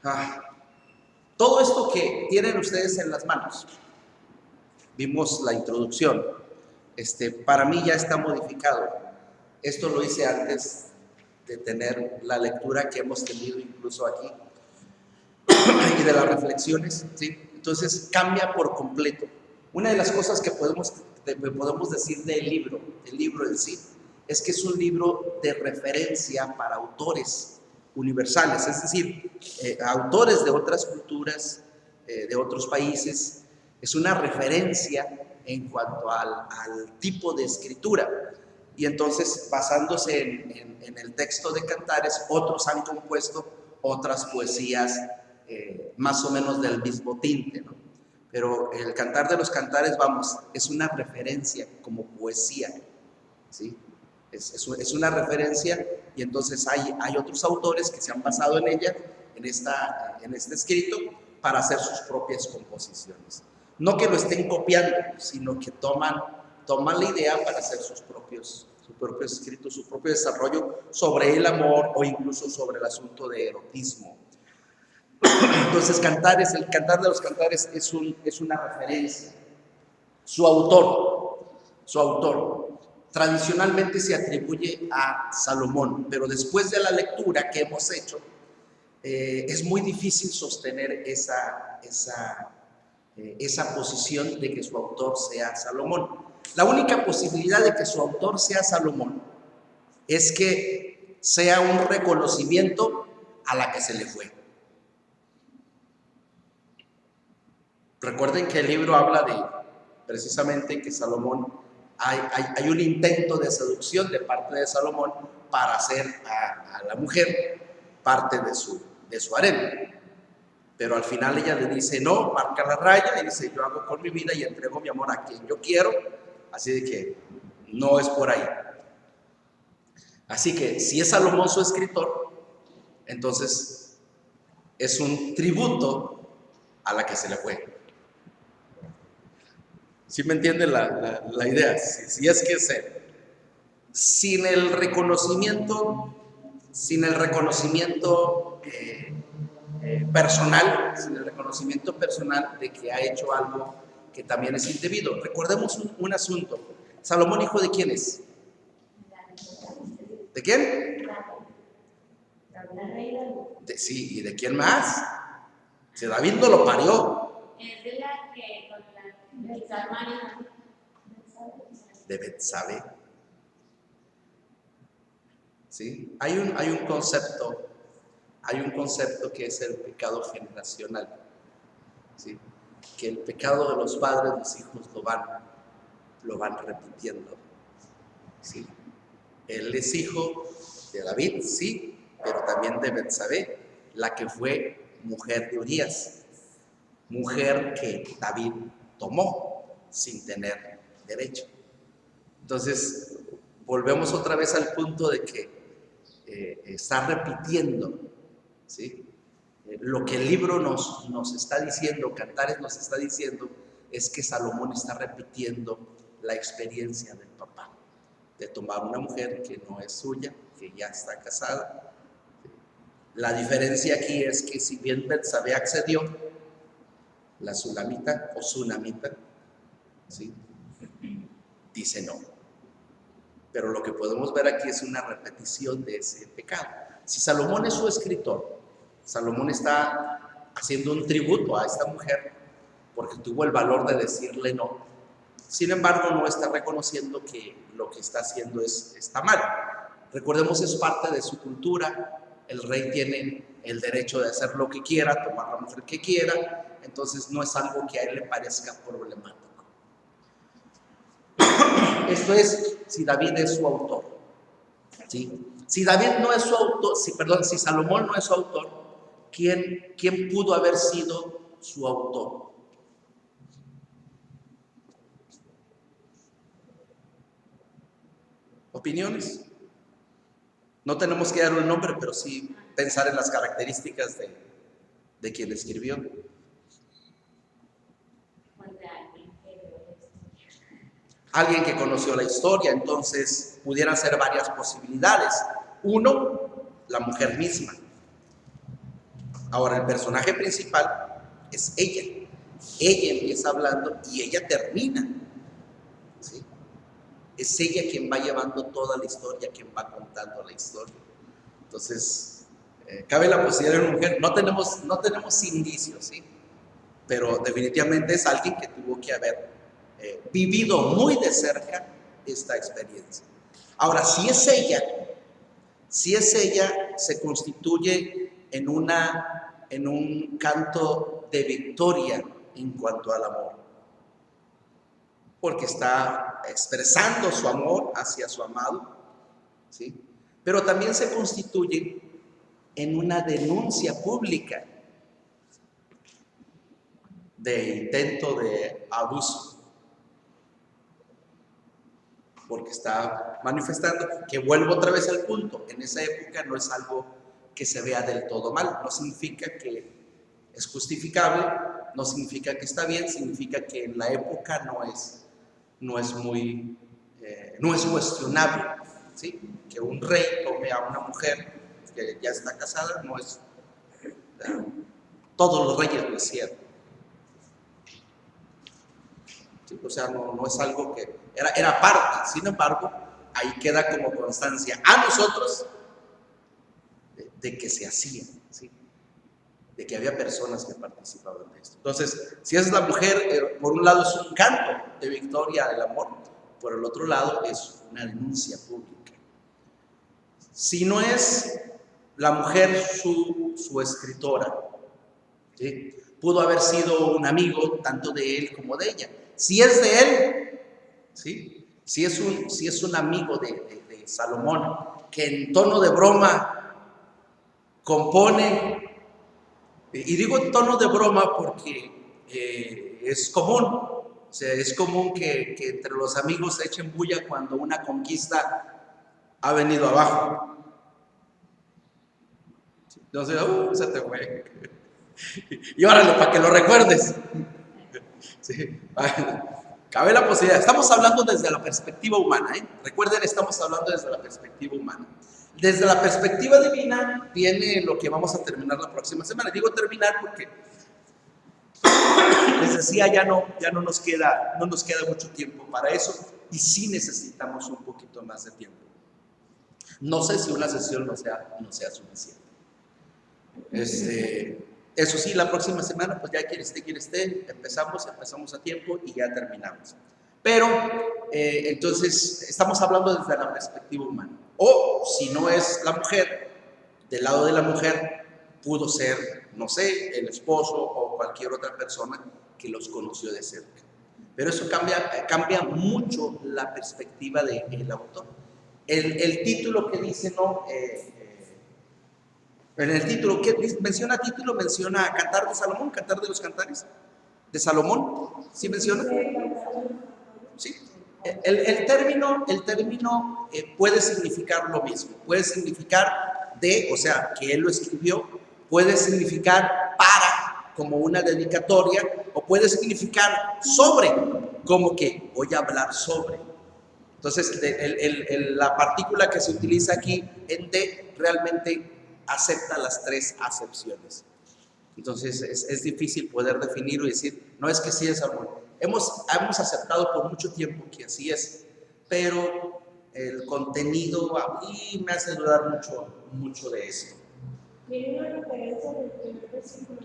Ah, todo esto que tienen ustedes en las manos, vimos la introducción, para mí ya está modificado. Esto lo hice antes de tener la lectura que hemos tenido incluso aquí y de las reflexiones, ¿sí? Entonces cambia por completo. Una de las cosas que podemos decir del libro en sí, es que es un libro de referencia para autores universales, es decir, autores de otras culturas, de otros países. Es una referencia en cuanto al tipo de escritura. Y entonces, basándose en el texto de Cantares, otros han compuesto otras poesías más o menos del mismo tinte, ¿no? Pero el Cantar de los Cantares, vamos, es una referencia como poesía, ¿sí? Es una referencia, y entonces hay otros autores que se han basado en ella, en este escrito, para hacer sus propias composiciones. No que lo estén copiando, sino que toman la idea para hacer sus propios escritos, su propio desarrollo sobre el amor o incluso sobre el asunto de erotismo. Entonces, el Cantar de los Cantares es una referencia. Su autor, tradicionalmente se atribuye a Salomón, pero después de la lectura que hemos hecho, es muy difícil sostener esa posición de que su autor sea Salomón. La única posibilidad de que su autor sea Salomón es que sea un reconocimiento a la que se le fue. Recuerden que el libro habla de precisamente que Salomón, hay un intento de seducción de parte de Salomón para hacer a la mujer parte de su harem. Pero al final ella le dice no, marca la raya y dice yo hago con mi vida y entrego mi amor a quien yo quiero, así de que no es por ahí. Así que si es Salomón su escritor, entonces es un tributo a la que se le fue. ¿Sí me entiende la idea? Si es que es él. Sin el reconocimiento personal de que ha hecho algo que también es indebido. Recordemos un asunto. ¿Salomón hijo de quién es? ¿De quién? Sí, ¿y de quién más? Si David no lo parió. Es de la que con la de Betsabé. ¿Sí? Hay un concepto que es el pecado generacional, ¿sí? Que el pecado de los padres, los hijos lo van repitiendo, ¿sí? Él es hijo de David, sí, pero también de Betsabé, la que fue mujer de Urías, mujer que David tomó sin tener derecho. Entonces, volvemos otra vez al punto de que está repitiendo, ¿sí? Lo que el libro nos está diciendo, Cantares nos está diciendo, es que Salomón está repitiendo la experiencia del papá, de tomar una mujer que no es suya, que ya está casada. La diferencia aquí es que si bien Betsabé accedió, la sulamita o sunamita, ¿sí?, dice no. Pero lo que podemos ver aquí es una repetición de ese pecado. Si Salomón es su escritor, Salomón está haciendo un tributo a esta mujer porque tuvo el valor de decirle no. Sin embargo, no está reconociendo que lo que está haciendo está mal. Recordemos, es parte de su cultura. El rey tiene el derecho de hacer lo que quiera, tomar la mujer que quiera. Entonces no es algo que a él le parezca problemático. Esto es si David es su autor, ¿sí? Si David no es su autor, si Salomón no es su autor, ¿quién pudo haber sido su autor? ¿Opiniones? No tenemos que dar un nombre, pero sí pensar en las características de quien escribió. Alguien que conoció la historia, entonces pudieran ser varias posibilidades. Uno, la mujer misma. Ahora, el personaje principal es ella. Ella empieza hablando y ella termina, ¿sí? Es ella quien va llevando toda la historia, quien va contando la historia. Entonces, cabe la posibilidad de una mujer. No tenemos indicios, ¿sí? Pero definitivamente es alguien que tuvo que haber vivido muy de cerca esta experiencia. Ahora, si es ella, se constituye en un canto de victoria en cuanto al amor, porque está expresando su amor hacia su amado, ¿sí? Pero también se constituye en una denuncia pública de intento de abuso, porque está manifestando, que vuelvo otra vez al punto, en esa época no es algo que se vea del todo mal, no significa que es justificable, no significa que está bien, significa que en la época no es cuestionable, ¿sí? Que un rey tome a una mujer que ya está casada, no es, todos los reyes lo hicieron, ¿sí? O sea, no es algo que era parte. Sin embargo, ahí queda como constancia a nosotros de que se hacía, ¿sí? De que había personas que participaban de esto. Entonces, si es la mujer, por un lado es un canto de victoria del amor, por el otro lado es una denuncia pública. Si no es la mujer su escritora, ¿sí? Pudo haber sido un amigo tanto de él como de ella. Si es de él, ¿sí? Si es un amigo de Salomón, que en tono de broma compone, y digo en tono de broma porque es común, o sea, es común que entre los amigos se echen bulla cuando una conquista ha venido abajo. Entonces, se te fue. Y órale, para que lo recuerdes. Sí. Cabe la posibilidad. Estamos hablando desde la perspectiva humana, ¿eh? Recuerden, estamos hablando desde la perspectiva humana. Desde la perspectiva divina viene lo que vamos a terminar la próxima semana. Digo terminar porque les decía, ya no nos queda mucho tiempo para eso, y sí necesitamos un poquito más de tiempo. No sé si una sesión no sea suficiente. Eso sí, la próxima semana, pues ya quien esté, empezamos a tiempo y ya terminamos. Pero, entonces, estamos hablando desde la perspectiva humana. O, si no es la mujer, del lado de la mujer, pudo ser, no sé, el esposo o cualquier otra persona que los conoció de cerca. Pero eso cambia mucho la perspectiva del autor. El título que dice, ¿no? En el título, ¿qué menciona? Menciona Cantar de Salomón, Cantar de los Cantares de Salomón. ¿Sí menciona? Sí. El término puede significar lo mismo. Puede significar o sea, que él lo escribió. Puede significar para, como una dedicatoria. O puede significar sobre, como que voy a hablar sobre. Entonces, la partícula que se utiliza aquí en de realmente acepta las tres acepciones. Entonces es difícil poder definir y decir, no, es que sí es amor. Hemos aceptado por mucho tiempo que así es, pero el contenido a mí me hace dudar mucho de esto. Tiene una referencia del primer versículo,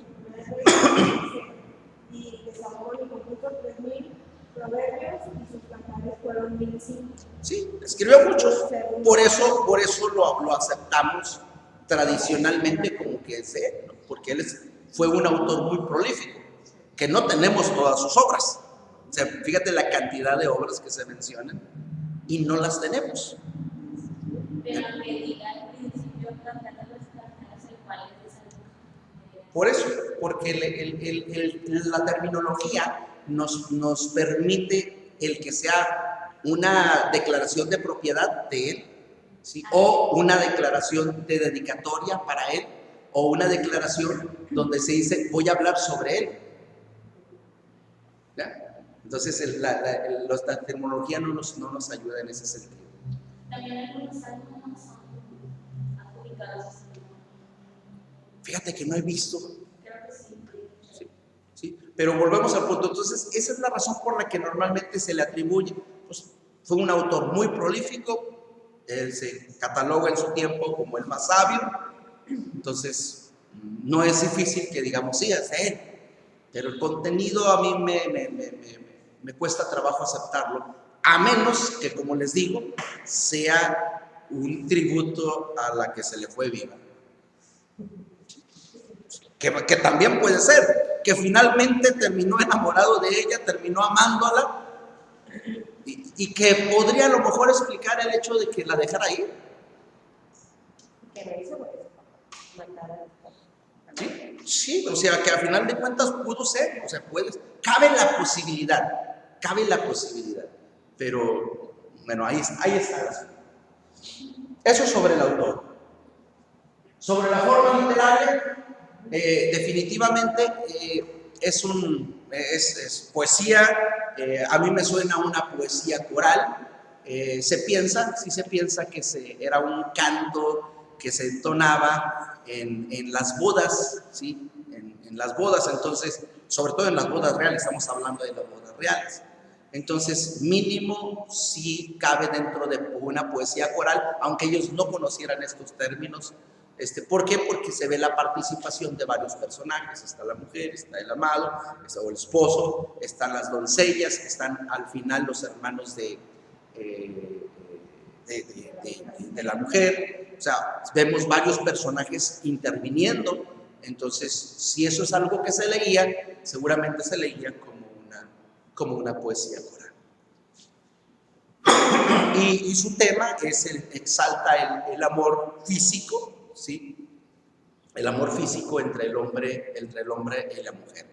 y de Salomón y compuso 3,000 proverbios y sus cantares fueron 1,005. Sí, escribió muchos. Por eso lo aceptamos tradicionalmente como que es él, ¿no? Porque él fue un autor muy prolífico, que no tenemos todas sus obras. O sea, fíjate la cantidad de obras que se mencionan y no las tenemos. Pero me diga al principio Cantar de los Cantares, el cual es de Salomón. Por eso, porque la terminología nos permite el que sea una declaración de propiedad de él, ¿sí? O una declaración de dedicatoria para él, o una declaración donde se dice voy a hablar sobre él. ¿Ya? Entonces la terminología no nos ayuda en ese sentido. También algunos salmos son adjudicados a Salomón. Fíjate que no he visto. Creo que sí. Sí, sí. Pero volvemos al punto. Entonces, esa es la razón por la que normalmente se le atribuye. Pues, fue un autor muy prolífico, él se cataloga en su tiempo como el más sabio, entonces no es difícil que digamos, sí, es él, pero el contenido a mí me cuesta trabajo aceptarlo, a menos que, como les digo, sea un tributo a la que se le fue viva. Que también puede ser, que finalmente terminó enamorado de ella, terminó amándola, y que podría a lo mejor explicar el hecho de que la dejara ir. Que me hizo matar a ¿Sí? Sí, o sea, que al final de cuentas pudo ser, o sea, cabe la posibilidad, pero bueno, ahí está. Eso sobre el autor. Sobre la forma literaria, definitivamente es poesía. A mí me suena una poesía coral. Se piensa que era un canto que se entonaba en las bodas, ¿sí? En las bodas, entonces, sobre todo en las bodas reales, estamos hablando de las bodas reales. Entonces, mínimo sí cabe dentro de una poesía coral, aunque ellos no conocieran estos términos. ¿Por qué? Porque se ve la participación de varios personajes. Está la mujer, está el amado, está el esposo, están las doncellas, están al final los hermanos de la mujer. O sea, vemos varios personajes interviniendo. Entonces, si eso es algo que se leía, seguramente se leía como una poesía coral. Y su tema exalta el amor físico, ¿sí? El amor físico entre el hombre y la mujer.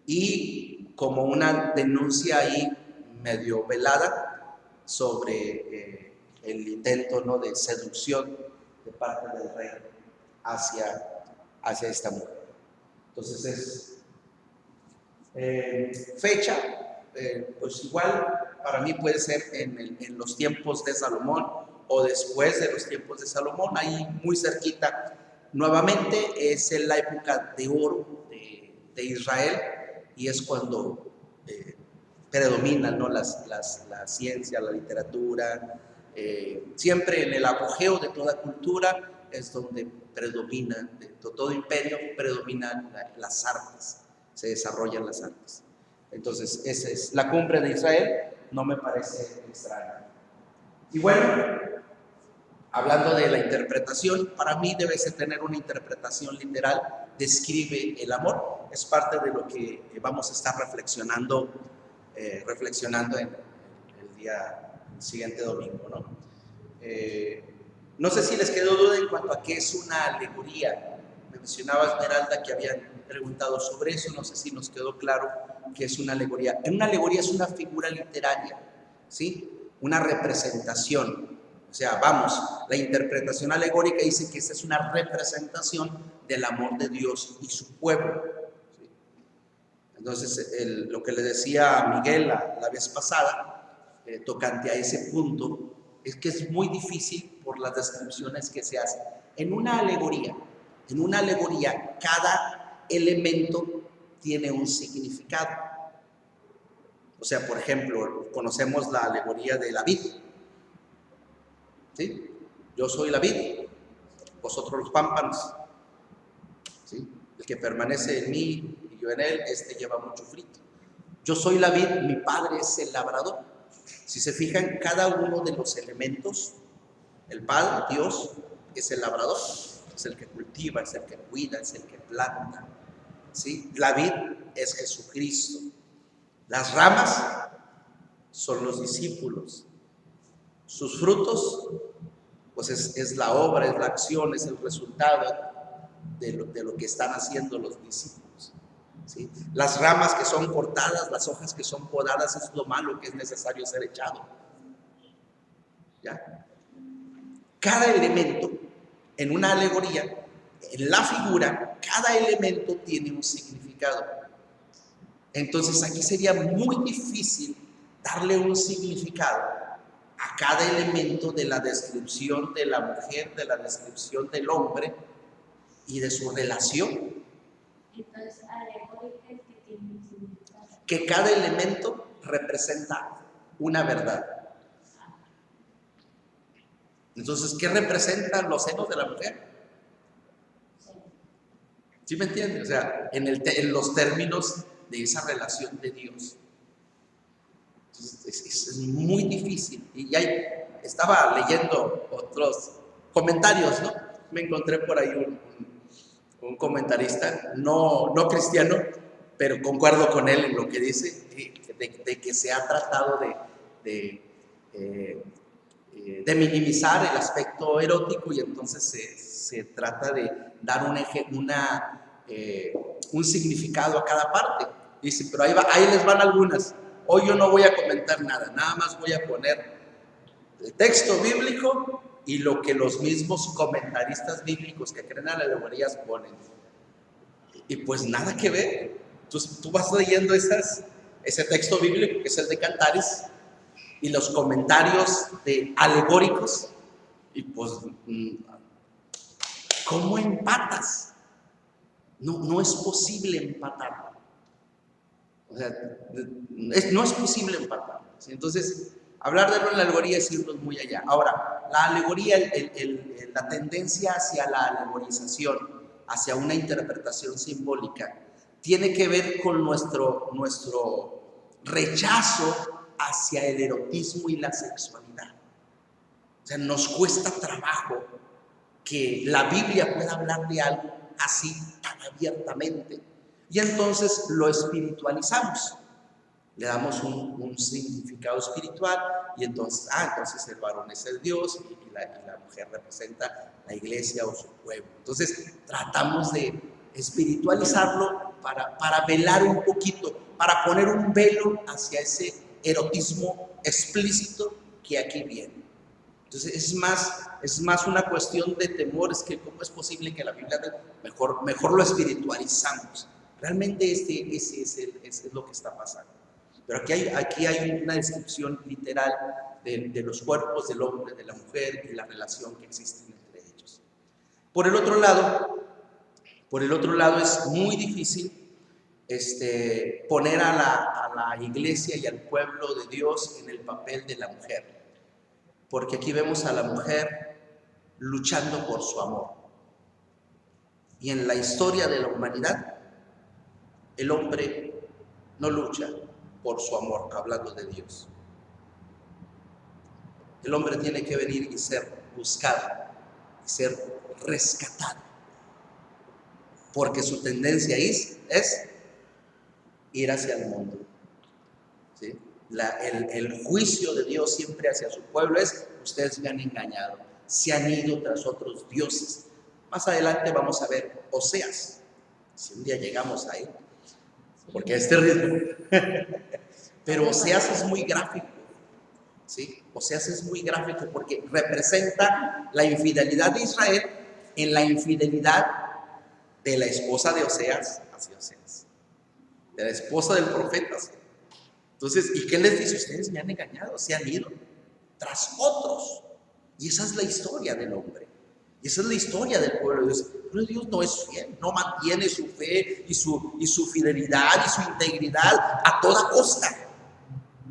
Y como una denuncia ahí medio velada sobre el intento, ¿no?, de seducción de parte del rey hacia esta mujer. Entonces fecha, pues igual para mí puede ser en los tiempos de Salomón o después de los tiempos de Salomón, ahí muy cerquita. Nuevamente es en la época de oro de Israel, y es cuando predominan, ¿no?, la ciencia, la literatura. Siempre en el apogeo de toda cultura es donde predomina, de todo imperio predominan las artes, se desarrollan las artes. Entonces, esa es la cumbre de Israel, no me parece extraño. Y bueno, hablando de la interpretación, para mí debe tener una interpretación literal, describe el amor, es parte de lo que vamos a estar reflexionando en el siguiente domingo, ¿no? No sé si les quedó duda en cuanto a qué es una alegoría. Me mencionaba Esmeralda que habían preguntado sobre eso, no sé si nos quedó claro qué es una alegoría. Una alegoría es una figura literaria, ¿sí? Una representación. O sea, vamos, la interpretación alegórica dice que esa es una representación del amor de Dios y su pueblo, ¿sí? Entonces, lo que le decía a Miguel la vez pasada, tocante a ese punto, es que es muy difícil por las descripciones que se hacen. En una alegoría, cada elemento tiene un significado. O sea, por ejemplo, conocemos la alegoría de la vid, ¿sí? Yo soy la vid, vosotros los pámpanos, ¿sí? El que permanece en mí y yo en él, lleva mucho fruto. Yo soy la vid, mi padre es el labrador. Si se fijan, cada uno de los elementos, el Padre, Dios, es el labrador, es el que cultiva, es el que cuida, es el que planta, ¿sí? La vid es Jesucristo. Las ramas son los discípulos. Sus frutos, pues es la obra, es la acción, es el resultado de lo que están haciendo los discípulos, ¿sí? Las ramas que son cortadas, las hojas que son podadas, es lo malo que es necesario ser echado. ¿Ya? Cada elemento en una alegoría, en la figura, cada elemento tiene un significado. Entonces aquí sería muy difícil darle un significado a cada elemento de la descripción de la mujer, de la descripción del hombre, y de su relación, Entonces, alegórica es que tiene un significado. que cada elemento representa una verdad. Entonces, ¿qué representan los senos de la mujer? ¿Sí me entienden? O sea, en los términos de esa relación de Dios. Entonces, es muy difícil. Y ya estaba leyendo otros comentarios, ¿no? Me encontré por ahí un comentarista, no cristiano, pero concuerdo con él en lo que dice, de que se ha tratado de minimizar el aspecto erótico, y entonces se trata de dar un significado a cada parte. Dice, pero ahí les van algunas. Hoy yo no voy a comentar nada más voy a poner el texto bíblico y lo que los mismos comentaristas bíblicos que creen en alegorías ponen. Y pues nada que ver. Entonces tú vas leyendo ese texto bíblico, que es el de Cantares, y los comentarios alegóricos, y pues, ¿cómo empatas? No es posible empatar. O sea, no es posible empatar. Entonces, hablar de la alegoría es irnos muy allá. Ahora, la alegoría, la tendencia hacia la alegorización, hacia una interpretación simbólica, tiene que ver con nuestro rechazo hacia el erotismo y la sexualidad. O sea, nos cuesta trabajo que la Biblia pueda hablar de algo así tan abiertamente. Y entonces lo espiritualizamos. Le damos un significado espiritual, y entonces el varón es el Dios y la mujer representa la iglesia o su pueblo. Entonces tratamos de espiritualizarlo para velar un poquito, para poner un velo hacia ese erotismo explícito que aquí viene. Entonces es más una cuestión de temor, es que cómo es posible que la Biblia mejor lo espiritualizamos. Realmente ese es lo que está pasando. Pero aquí hay una descripción literal de los cuerpos del hombre, de la mujer, y la relación que existe entre ellos. Por el otro lado es muy difícil poner a la iglesia y al pueblo de Dios en el papel de la mujer, porque aquí vemos a la mujer luchando por su amor. Y en la historia de la humanidad, el hombre no lucha por su amor, hablando de Dios. El hombre tiene que venir y ser buscado, y ser rescatado, porque su tendencia es ir hacia el mundo. ¿Sí? El juicio de Dios siempre hacia su pueblo es: ustedes me han engañado, se han ido tras otros dioses. Más adelante vamos a ver Oseas, si un día llegamos ahí, porque a este ritmo. Pero Oseas es muy gráfico, ¿sí? Oseas es muy gráfico porque representa la infidelidad de Israel en la infidelidad de la esposa de Oseas hacia Oseas, de la esposa del profeta. Entonces, ¿y qué les dice? Ustedes me han engañado, se han ido tras otros. Y esa es la historia del hombre. Y esa es la historia del pueblo de Dios. Pero Dios no es fiel, no mantiene su fe y su fidelidad y su integridad a toda costa.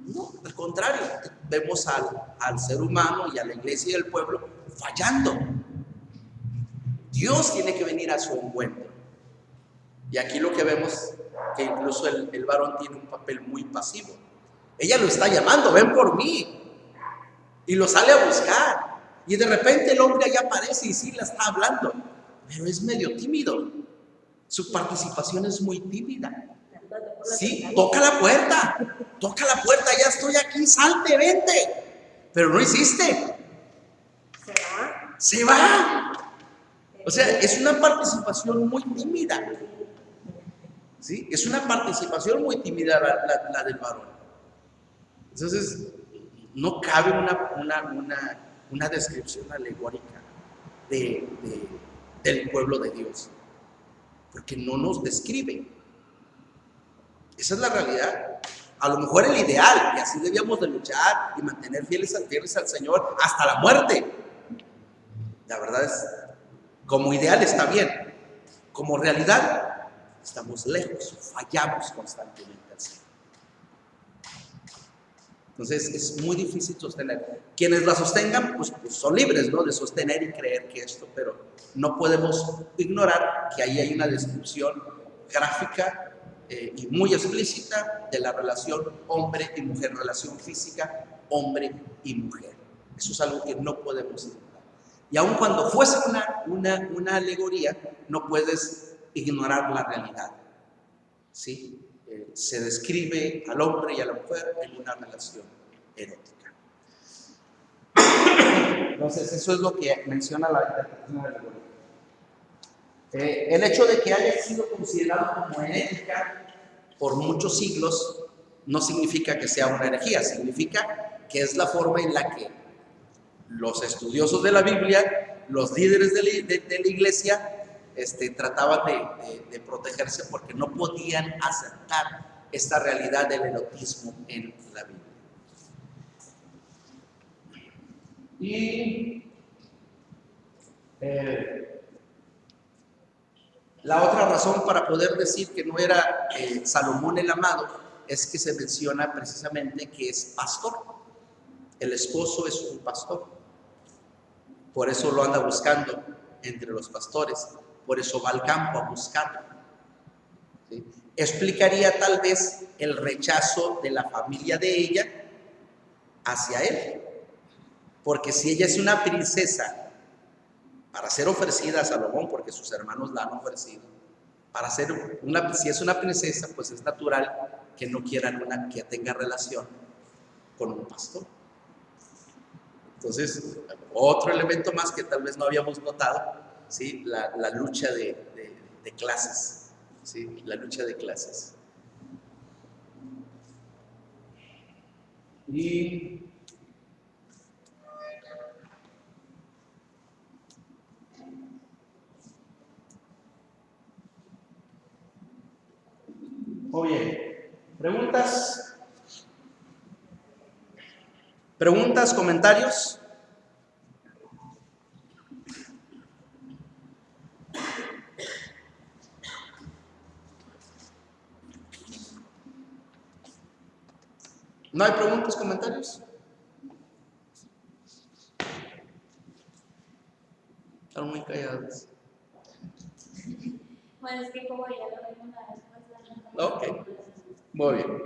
No, al contrario, vemos al ser humano y a la iglesia y al pueblo fallando. Dios tiene que venir a su encuentro. Y aquí lo que vemos, que incluso el varón tiene un papel muy pasivo. Ella lo está llamando: ven por mí. Y lo sale a buscar. Y de repente el hombre allá aparece y sí la está hablando, pero es medio tímido. Su participación es muy tímida. Sí, toca la puerta, ya estoy aquí, salte, vente. Pero no hiciste. Se va. O sea, es una participación muy tímida. ¿Sí? Es una participación muy tímida la del varón. Entonces, no cabe una descripción alegórica del pueblo de Dios, porque no nos describe. Esa es la realidad. A lo mejor el ideal, y así debíamos de luchar y mantener fieles al Señor hasta la muerte. La verdad es, como ideal está bien, como realidad, estamos lejos, fallamos constantemente al Señor. Entonces es muy difícil sostener. Quienes la sostengan, pues son libres, ¿no?, de sostener y creer que esto, pero no podemos ignorar que ahí hay una descripción gráfica y muy explícita de la relación hombre y mujer, relación física hombre y mujer. Eso es algo que no podemos ignorar. Y aun cuando fuese una alegoría, no puedes ignorar la realidad, ¿sí? Se describe al hombre y a la mujer en una relación erótica. Entonces, eso es lo que menciona la interpretación de la alegoría. El hecho de que haya sido considerado como herética por muchos siglos no significa que sea una herejía, significa que es la forma en la que los estudiosos de la Biblia, los líderes de la iglesia, trataban de protegerse porque no podían aceptar esta realidad del erotismo en la Biblia. Y la otra razón para poder decir que no era Salomón el amado es que se menciona precisamente que es pastor. El esposo es un pastor. Por eso lo anda buscando entre los pastores. Por eso va al campo a buscarlo. ¿Sí? Explicaría tal vez el rechazo de la familia de ella hacia él. Porque si ella es una princesa para ser ofrecida a Salomón, porque sus hermanos la han ofrecido, si es una princesa, pues es natural que no quieran que tenga relación con un pastor. Entonces, otro elemento más que tal vez no habíamos notado, ¿sí? La lucha de clases, ¿sí? La lucha de clases. Y muy bien, preguntas, comentarios. ¿No hay preguntas, comentarios? Están muy callados. Bueno, es que como ya lo vimos la vez pasada. Ok, muy bien.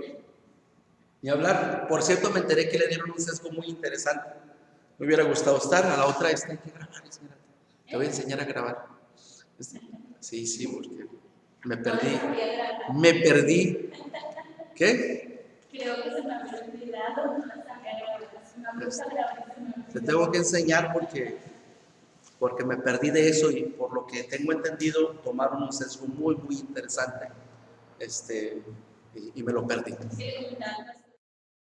Ni hablar. Por cierto, me enteré que le dieron un sesgo muy interesante. Me hubiera gustado estar. A la otra hay que grabar. Te voy a enseñar a grabar. Sí, porque me perdí. ¿Qué? Creo que se me había olvidado. Te tengo que enseñar porque me perdí de eso y por lo que tengo entendido tomaron un sesgo muy, muy interesante y me lo perdí. Sí,